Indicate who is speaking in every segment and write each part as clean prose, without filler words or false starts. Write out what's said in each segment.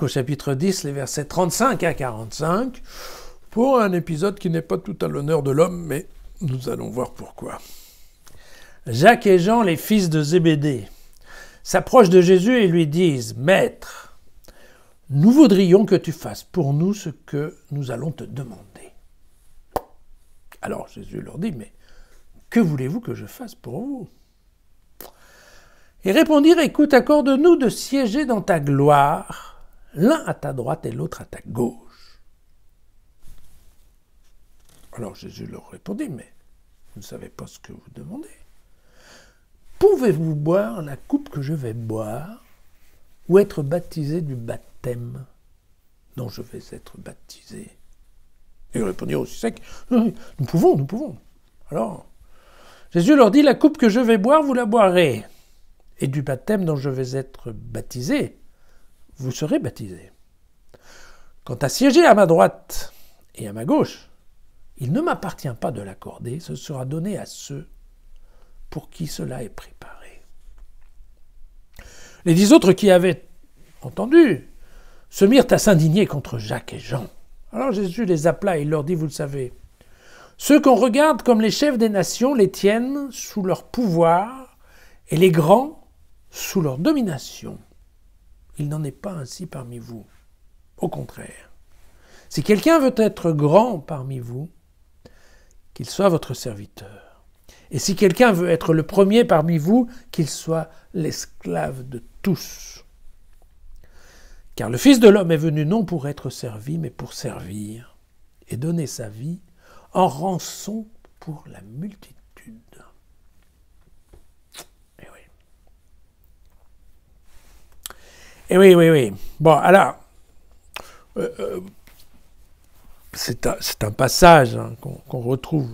Speaker 1: au chapitre 10, les versets 35 à 45, pour un épisode qui n'est pas tout à l'honneur de l'homme, mais nous allons voir pourquoi. Jacques et Jean, les fils de Zébédée, s'approchent de Jésus et lui disent « Maître, nous voudrions que tu fasses pour nous ce que nous allons te demander. » Alors Jésus leur dit « Mais que voulez-vous que je fasse pour vous ?» Ils répondirent « Écoute, accorde-nous de siéger dans ta gloire, l'un à ta droite et l'autre à ta gauche. » Alors Jésus leur répondit « Mais vous ne savez pas ce que vous demandez. Pouvez-vous boire la coupe que je vais boire ou être baptisé du baptême dont je vais être baptisé ?» Ils répondirent aussi sec « Nous pouvons, nous pouvons. » Alors Jésus leur dit « La coupe que je vais boire, vous la boirez. Et du baptême dont je vais être baptisé, vous serez baptisés. Quant à siéger à ma droite et à ma gauche, il ne m'appartient pas de l'accorder, ce sera donné à ceux pour qui cela est préparé. » Les 10 autres qui avaient entendu se mirent à s'indigner contre Jacques et Jean. Alors Jésus les appela et il leur dit « Vous le savez, ceux qu'on regarde comme les chefs des nations les tiennent sous leur pouvoir et les grands sous leur domination. Il n'en est pas ainsi parmi vous. Au contraire, si quelqu'un veut être grand parmi vous, qu'il soit votre serviteur. Et si quelqu'un veut être le premier parmi vous, qu'il soit l'esclave de tous. Car le Fils de l'homme est venu non pour être servi, mais pour servir et donner sa vie en rançon pour la multitude. » Eh oui, oui, oui. Bon, alors, c'est un passage qu'on retrouve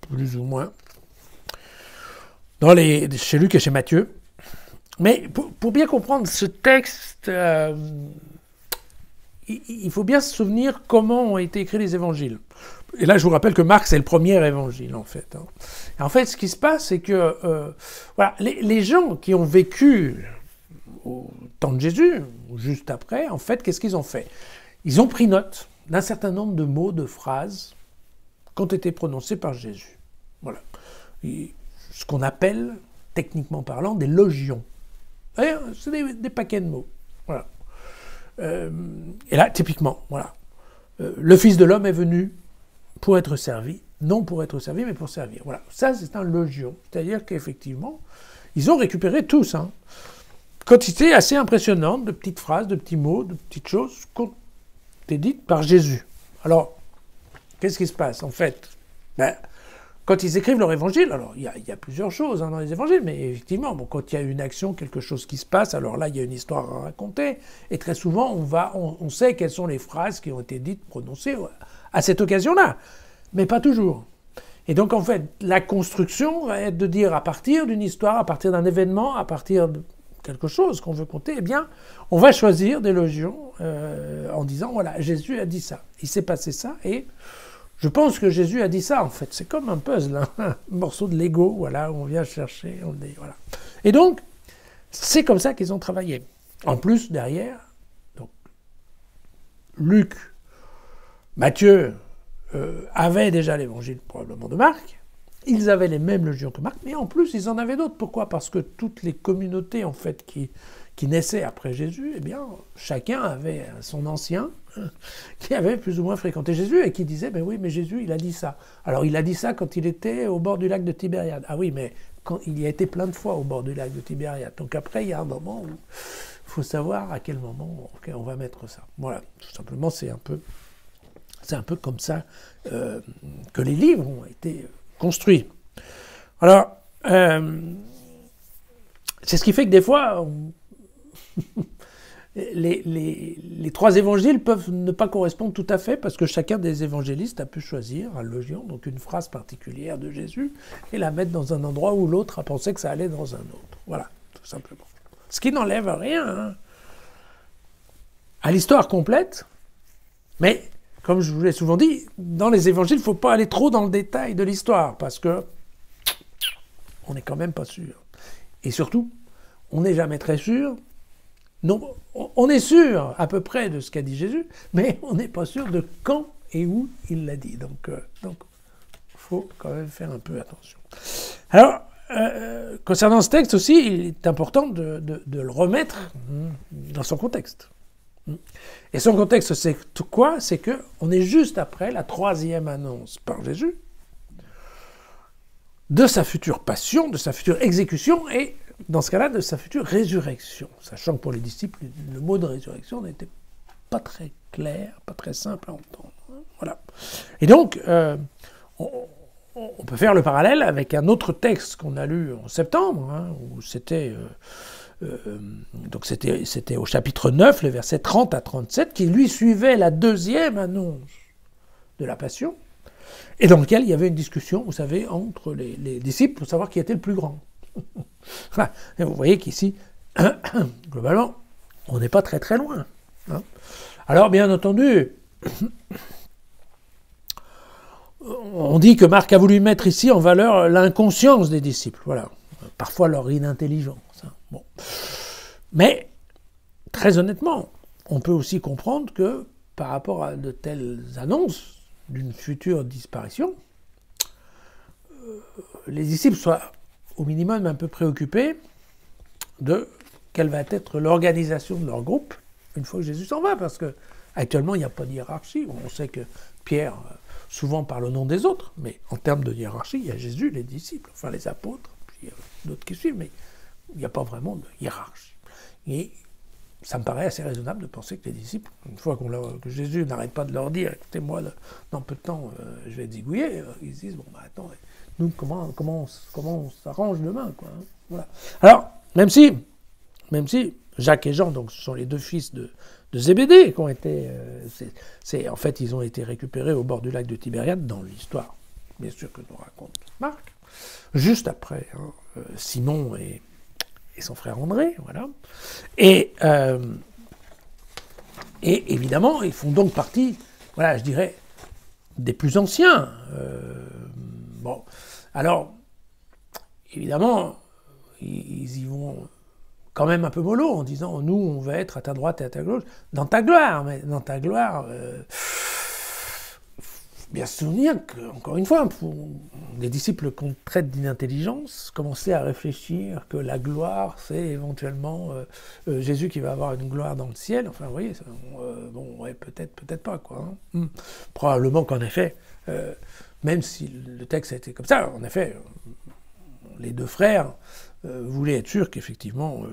Speaker 1: plus ou moins chez Luc et chez Matthieu. Mais pour bien comprendre ce texte, il faut bien se souvenir comment ont été écrits les évangiles. Et là, je vous rappelle que Marc, c'est le premier évangile, en fait. Et en fait, ce qui se passe, c'est que voilà, les gens qui ont vécu au temps de Jésus, ou juste après, en fait, qu'est-ce qu'ils ont fait? Ils ont pris note d'un certain nombre de mots, de phrases qui ont été prononcés par Jésus. Voilà. Ce qu'on appelle, techniquement parlant, des logions. C'est des paquets de mots. Voilà. Et là, typiquement, voilà. Le Fils de l'homme est venu pour être servi, non pour être servi, mais pour servir. Voilà. Ça, c'est un logion. C'est-à-dire qu'effectivement, ils ont récupéré tout ça. Quantité assez impressionnante de petites phrases, de petits mots, de petites choses qui ont été dites par Jésus. Alors, qu'est-ce qui se passe? En fait, quand ils écrivent leur évangile, alors il y a plusieurs choses dans les évangiles, mais effectivement, quand il y a une action, quelque chose qui se passe, alors là, il y a une histoire à raconter, et très souvent, on sait quelles sont les phrases qui ont été dites, prononcées à cette occasion-là, mais pas toujours. Et donc, en fait, la construction va être de dire, à partir d'une histoire, à partir d'un événement, à partir de quelque chose qu'on veut compter, eh bien, on va choisir des logions en disant, voilà, Jésus a dit ça, il s'est passé ça, et je pense que Jésus a dit ça, en fait. C'est comme un puzzle, hein, un morceau de Lego, voilà, où on vient chercher, on dit, voilà. Et donc, c'est comme ça qu'ils ont travaillé. En plus, derrière, donc, Luc, Matthieu avaient déjà l'évangile probablement de Marc, ils avaient les mêmes logions que Marc, mais en plus, ils en avaient d'autres. Pourquoi? Parce que toutes les communautés, en fait, qui naissaient après Jésus, eh bien, chacun avait son ancien qui avait plus ou moins fréquenté Jésus et qui disait, ben oui, mais Jésus, il a dit ça. Alors, il a dit ça quand il était au bord du lac de Tibériade. Ah oui, mais quand il y a été plein de fois au bord du lac de Tibériade. Donc après, il y a un moment où il faut savoir à quel moment on va mettre ça. Voilà, tout simplement, c'est un peu comme ça que les livres ont été construits. Alors, c'est ce qui fait que des fois, les trois évangiles peuvent ne pas correspondre tout à fait parce que chacun des évangélistes a pu choisir un logion, donc une phrase particulière de Jésus, et la mettre dans un endroit où l'autre a pensé que ça allait dans un autre. Voilà, tout simplement. Ce qui n'enlève rien à l'histoire complète, mais comme je vous l'ai souvent dit, dans les évangiles, il ne faut pas aller trop dans le détail de l'histoire parce que on n'est quand même pas sûr. Et surtout, on n'est jamais très sûr, non, on est sûr à peu près de ce qu'a dit Jésus, mais on n'est pas sûr de quand et où il l'a dit. Donc, faut quand même faire un peu attention. Alors, concernant ce texte aussi, il est important de le remettre dans son contexte. Et son contexte, c'est quoi? C'est qu'on est juste après la troisième annonce par Jésus de sa future passion, de sa future exécution, et dans ce cas-là, de sa future résurrection. Sachant que pour les disciples, le mot de résurrection n'était pas très clair, pas très simple à entendre. Voilà. Et donc, on peut faire le parallèle avec un autre texte qu'on a lu en septembre, où c'était au chapitre 9, les versets 30 à 37, qui lui suivait la deuxième annonce de la Passion, et dans lequel il y avait une discussion, vous savez, entre les disciples pour savoir qui était le plus grand. Et vous voyez qu'ici, globalement, on n'est pas très très loin. Alors, bien entendu, on dit que Marc a voulu mettre ici en valeur l'inconscience des disciples, voilà, parfois leur inintelligence. Bon. Mais, très honnêtement, on peut aussi comprendre que par rapport à de telles annonces d'une future disparition, les disciples soient au minimum un peu préoccupés de quelle va être l'organisation de leur groupe une fois que Jésus s'en va, parce que actuellement il n'y a pas de hiérarchie. On sait que Pierre souvent parle au nom des autres, mais en termes de hiérarchie, il y a Jésus, les disciples, enfin les apôtres, puis il y a d'autres qui suivent, mais il n'y a pas vraiment de hiérarchie. Et ça me paraît assez raisonnable de penser que les disciples, une fois que Jésus n'arrête pas de leur dire, écoutez, moi, dans peu de temps, je vais être zigouillé, ils se disent, bon, bah attends, nous, comment on s'arrange demain, quoi, hein, voilà. Alors, même si Jacques et Jean, donc ce sont les deux fils de Zébédée, qui ont été, en fait, ils ont été récupérés au bord du lac de Tibériade dans l'histoire, bien sûr, que nous raconte Marc, juste après Simon et son frère André, voilà. Et évidemment, ils font donc partie, voilà, je dirais, des plus anciens. Bon, alors, évidemment, ils y vont quand même un peu mollo en disant, nous, on va être à ta droite et à ta gauche, dans ta gloire, mais dans ta gloire, bien se souvenir qu'encore une fois, pour les disciples qu'on traite d'inintelligence, commencer à réfléchir que la gloire, c'est éventuellement Jésus qui va avoir une gloire dans le ciel. Enfin, vous voyez, bon, ouais, peut-être pas, quoi. Hein. Probablement qu'en effet, même si le texte a été comme ça, en effet, les deux frères voulaient être sûrs qu'effectivement,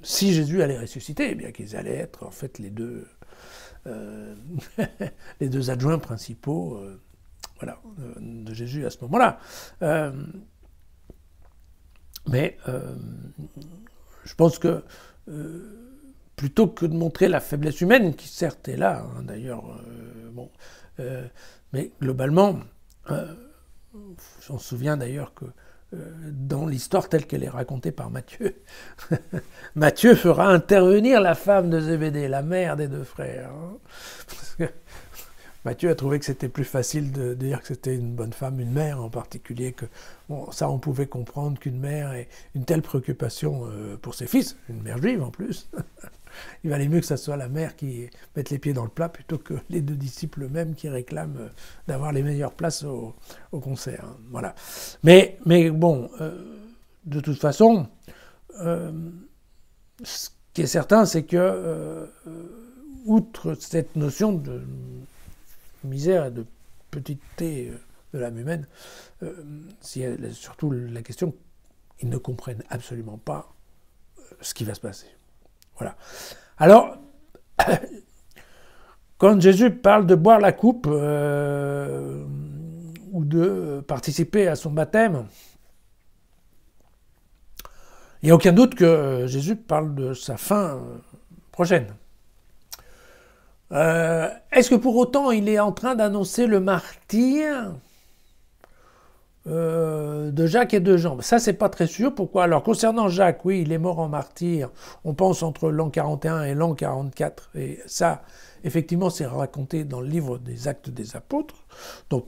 Speaker 1: si Jésus allait ressusciter, eh bien qu'ils allaient être en fait les deux adjoints principaux voilà, de Jésus à ce moment-là. Mais je pense que plutôt que de montrer la faiblesse humaine, qui certes est là, hein, d'ailleurs, bon, mais globalement, on se souvient d'ailleurs que dans l'histoire telle qu'elle est racontée par Matthieu, Matthieu fera intervenir la femme de Zébédée, la mère des deux frères. Hein, parce que Matthieu a trouvé que c'était plus facile de dire que c'était une bonne femme, une mère en particulier, que bon, ça on pouvait comprendre qu'une mère ait une telle préoccupation pour ses fils, une mère juive en plus. Il valait mieux que ça soit la mère qui mette les pieds dans le plat plutôt que les deux disciples eux-mêmes qui réclament d'avoir les meilleures places au concert. Hein, voilà. Mais bon, de toute façon, ce qui est certain, c'est que, outre cette notion de misère et de petiteté de l'âme humaine, surtout la question, ils ne comprennent absolument pas ce qui va se passer. Voilà. Alors, quand Jésus parle de boire la coupe ou de participer à son baptême, il n'y a aucun doute que Jésus parle de sa fin prochaine. Est-ce que pour autant il est en train d'annoncer le martyre de Jacques et de Jean? Ça, c'est pas très sûr. Pourquoi? Alors, concernant Jacques, oui, il est mort en martyr. On pense entre l'an 41 et l'an 44. Et ça, effectivement, c'est raconté dans le livre des Actes des Apôtres, donc,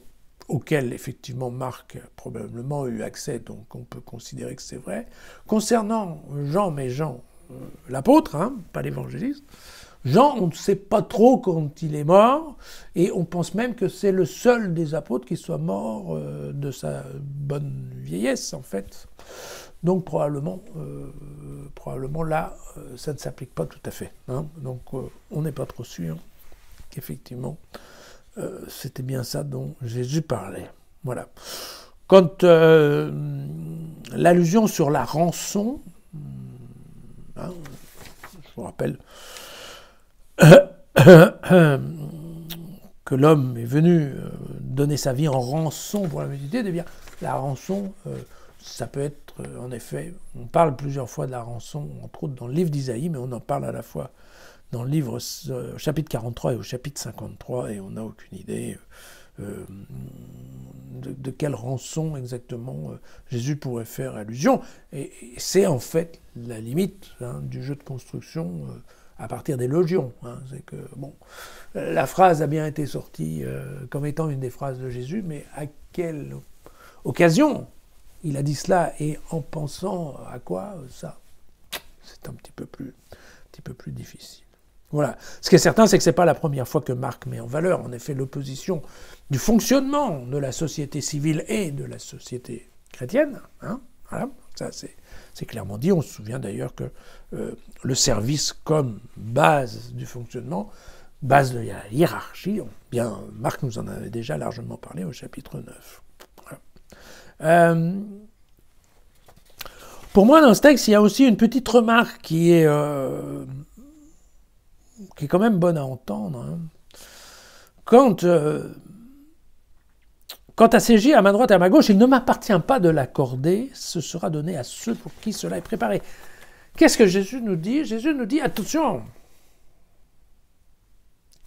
Speaker 1: auquel, effectivement, Marc a probablement eu accès, donc on peut considérer que c'est vrai. Concernant Jean, l'apôtre, hein, pas l'évangéliste. Jean, on ne sait pas trop quand il est mort, et on pense même que c'est le seul des apôtres qui soit mort de sa bonne vieillesse, en fait. Donc probablement là, ça ne s'applique pas tout à fait. Hein. Donc on n'est pas trop sûr qu'effectivement, c'était bien ça dont Jésus parlait. Voilà. Quant l'allusion sur la rançon, hein, je vous rappelle que l'homme est venu donner sa vie en rançon pour la multitude, eh bien, la rançon, ça peut être, en effet, on parle plusieurs fois de la rançon, entre autres dans le livre d'Isaïe, mais on en parle à la fois dans le livre au chapitre 43 et au chapitre 53, et on n'a aucune idée de quelle rançon exactement Jésus pourrait faire allusion. Et c'est en fait la limite hein, du jeu de construction à partir des logions. Hein. C'est que, bon, la phrase a bien été sortie comme étant une des phrases de Jésus, mais à quelle occasion il a dit cela et en pensant à quoi, ça, c'est un petit peu plus difficile. Voilà. Ce qui est certain, c'est que ce n'est pas la première fois que Marc met en valeur, en effet, l'opposition du fonctionnement de la société civile et de la société chrétienne. Hein. Voilà. Ça, c'est clairement dit. On se souvient d'ailleurs que le service comme base du fonctionnement, base de la hiérarchie, bien, Marc nous en avait déjà largement parlé au chapitre 9. Voilà. Pour moi, dans ce texte, il y a aussi une petite remarque qui est quand même bonne à entendre. Hein. Quant à CJ, à ma droite et à ma gauche, il ne m'appartient pas de l'accorder, ce sera donné à ceux pour qui cela est préparé. Qu'est-ce que Jésus nous dit? Jésus nous dit, attention,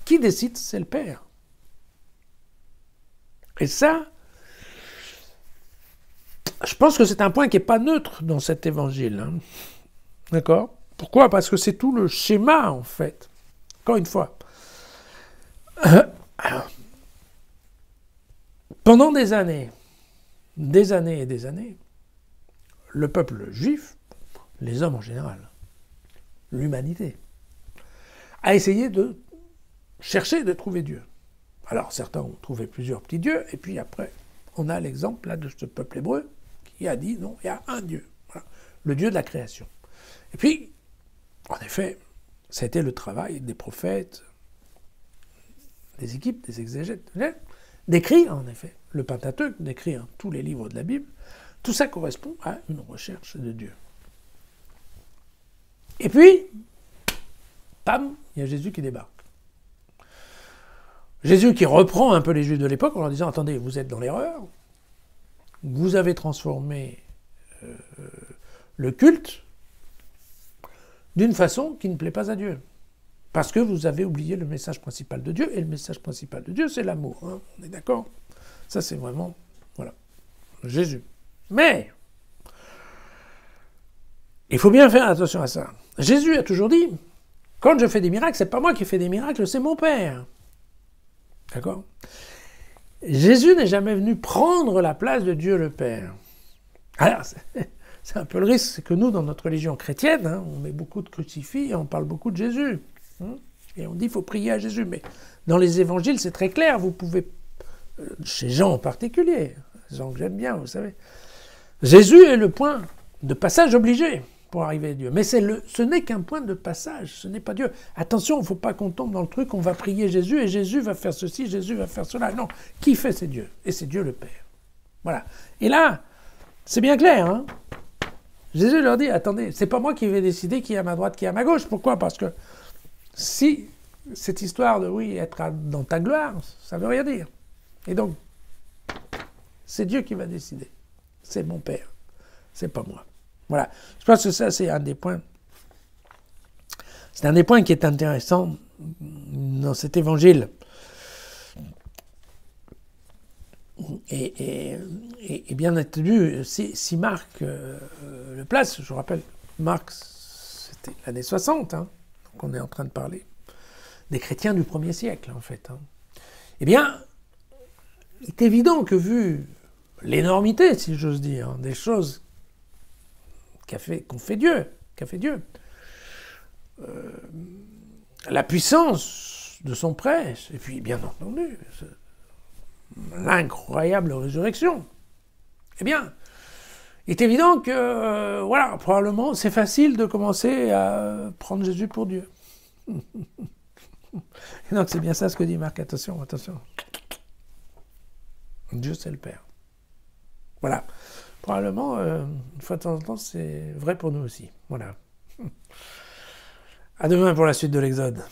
Speaker 1: qui décide, c'est le Père. Et ça, je pense que c'est un point qui n'est pas neutre dans cet évangile. Hein. D'accord? Pourquoi? Parce que c'est tout le schéma, en fait. Encore une fois. Alors, pendant des années et des années, le peuple juif, les hommes en général, l'humanité, a essayé de chercher de trouver Dieu. Alors certains ont trouvé plusieurs petits dieux, et puis après, on a l'exemple là de ce peuple hébreu qui a dit non, il y a un Dieu, voilà, le Dieu de la création. Et puis, en effet, ça a été le travail des prophètes, des équipes, des exégètes, d'écrire en effet le Pentateuque, d'écrire tous les livres de la Bible. Tout ça correspond à une recherche de Dieu. Et puis, pam, il y a Jésus qui débarque. Jésus qui reprend un peu les Juifs de l'époque en leur disant « Attendez, vous êtes dans l'erreur, vous avez transformé le culte d'une façon qui ne plaît pas à Dieu. Parce que vous avez oublié le message principal de Dieu, et le message principal de Dieu, c'est l'amour. Hein, on est d'accord? Ça, c'est vraiment, voilà, Jésus. Mais, il faut bien faire attention à ça. Jésus a toujours dit, quand je fais des miracles, c'est pas moi qui fais des miracles, c'est mon Père. D'accord? Jésus n'est jamais venu prendre la place de Dieu le Père. Alors, c'est un peu le risque, c'est que nous, dans notre religion chrétienne, hein, on met beaucoup de crucifix et on parle beaucoup de Jésus. Hein, et on dit qu'il faut prier à Jésus. Mais dans les évangiles, c'est très clair. Vous pouvez, chez Jean en particulier, Jean que j'aime bien, vous savez, Jésus est le point de passage obligé pour arriver à Dieu. Mais ce n'est qu'un point de passage, ce n'est pas Dieu. Attention, il ne faut pas qu'on tombe dans le truc, on va prier Jésus et Jésus va faire ceci, Jésus va faire cela. Non, qui fait, c'est Dieu. Et c'est Dieu le Père. Voilà. Et là, c'est bien clair, hein. Jésus leur dit, attendez, c'est pas moi qui vais décider qui est à ma droite, qui est à ma gauche. Pourquoi? Parce que si cette histoire de, oui, être dans ta gloire, ça veut rien dire. Et donc, c'est Dieu qui va décider. C'est mon Père. C'est pas moi. Voilà. Je pense que ça, c'est un des points. C'est un des points qui est intéressant dans cet évangile. Et bien entendu, si Marc le place, je vous rappelle, Marc, c'était l'année 60, hein, donc on est en train de parler des chrétiens du 1er siècle, en fait. Hein. Eh bien, il est évident que vu l'énormité, si j'ose dire, des choses qu'a fait Dieu, la puissance de son prêche, et puis bien entendu, l'incroyable résurrection. Eh bien, il est évident que, voilà, probablement, c'est facile de commencer à prendre Jésus pour Dieu. Et donc, c'est bien ça ce que dit Marc. Attention, attention. Dieu, c'est le Père. Voilà. Probablement, une fois de temps en temps, c'est vrai pour nous aussi. Voilà. À demain pour la suite de l'Exode.